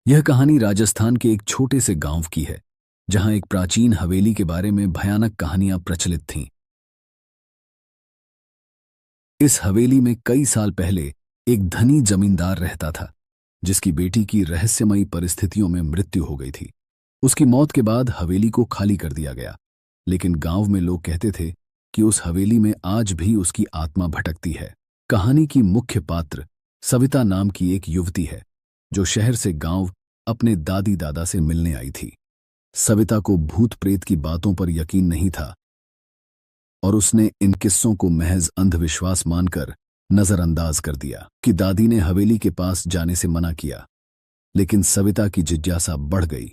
यह कहानी राजस्थान के एक छोटे से गांव की है, जहां एक प्राचीन हवेली के बारे में भयानक कहानियां प्रचलित थीं। इस हवेली में कई साल पहले एक धनी जमींदार रहता था, जिसकी बेटी की रहस्यमयी परिस्थितियों में मृत्यु हो गई थी। उसकी मौत के बाद हवेली को खाली कर दिया गया, लेकिन गांव में लोग कहते थे कि उस हवेली में आज भी उसकी आत्मा भटकती है। कहानी की मुख्य पात्र सविता नाम की एक युवती है, जो शहर से गांव अपने दादी दादा से मिलने आई थी। सविता को भूत प्रेत की बातों पर यकीन नहीं था और उसने इन किस्सों को महज अंधविश्वास मानकर नजरअंदाज कर दिया कि दादी ने हवेली के पास जाने से मना किया। लेकिन सविता की जिज्ञासा बढ़ गई।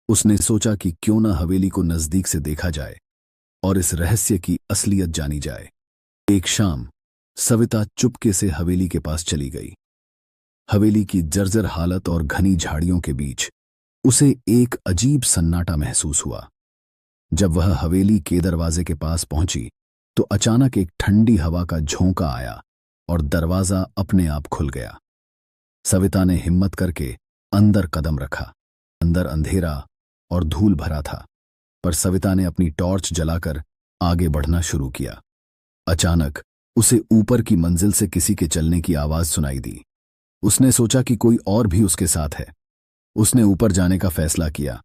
उसने सोचा कि क्यों न हवेली को नजदीक से देखा जाए और इस रहस्य की असलियत जानी जाए। एक शाम सविता चुपके से हवेली के पास चली गई। हवेली की जर्जर हालत और घनी झाड़ियों के बीच उसे एक अजीब सन्नाटा महसूस हुआ। जब वह हवेली के दरवाजे के पास पहुंची तो अचानक एक ठंडी हवा का झोंका आया और दरवाजा अपने आप खुल गया। सविता ने हिम्मत करके अंदर कदम रखा। अंदर अंधेरा और धूल भरा था, पर सविता ने अपनी टॉर्च जलाकर आगे बढ़ना शुरू किया। अचानक उसे ऊपर की मंजिल से किसी के चलने की आवाज सुनाई दी। उसने सोचा कि कोई और भी उसके साथ है। उसने ऊपर जाने का फैसला किया।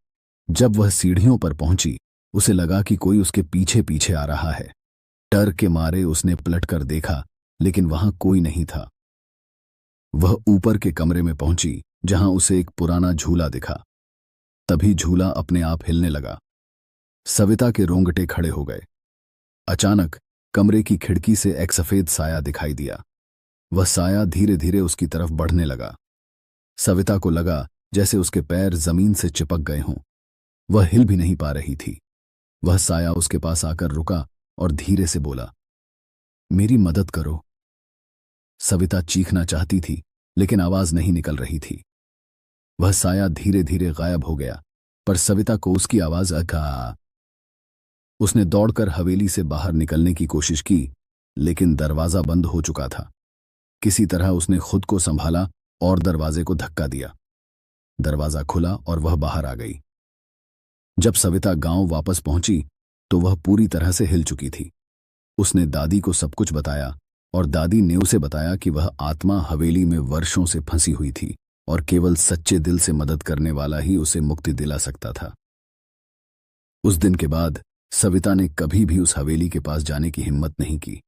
जब वह सीढ़ियों पर पहुंची, उसे लगा कि कोई उसके पीछे पीछे आ रहा है। डर के मारे उसने पलटकर देखा, लेकिन वहां कोई नहीं था। वह ऊपर के कमरे में पहुंची, जहां उसे एक पुराना झूला दिखा। तभी झूला अपने आप हिलने लगा। सविता के रोंगटे खड़े हो गए। अचानक कमरे की खिड़की से एक सफेद साया दिखाई दिया। वह साया धीरे धीरे उसकी तरफ बढ़ने लगा। सविता को लगा जैसे उसके पैर जमीन से चिपक गए हों। वह हिल भी नहीं पा रही थी। वह साया उसके पास आकर रुका और धीरे से बोला, मेरी मदद करो। सविता चीखना चाहती थी, लेकिन आवाज नहीं निकल रही थी। वह साया धीरे धीरे गायब हो गया, पर सविता को उसकी आवाज अगा। उसने दौड़कर हवेली से बाहर निकलने की कोशिश की, लेकिन दरवाजा बंद हो चुका था। किसी तरह उसने खुद को संभाला और दरवाजे को धक्का दिया। दरवाजा खुला और वह बाहर आ गई। जब सविता गांव वापस पहुंची तो वह पूरी तरह से हिल चुकी थी। उसने दादी को सब कुछ बताया और दादी ने उसे बताया कि वह आत्मा हवेली में वर्षों से फंसी हुई थी और केवल सच्चे दिल से मदद करने वाला ही उसे मुक्ति दिला सकता था। उस दिन के बाद सविता ने कभी भी उस हवेली के पास जाने की हिम्मत नहीं की।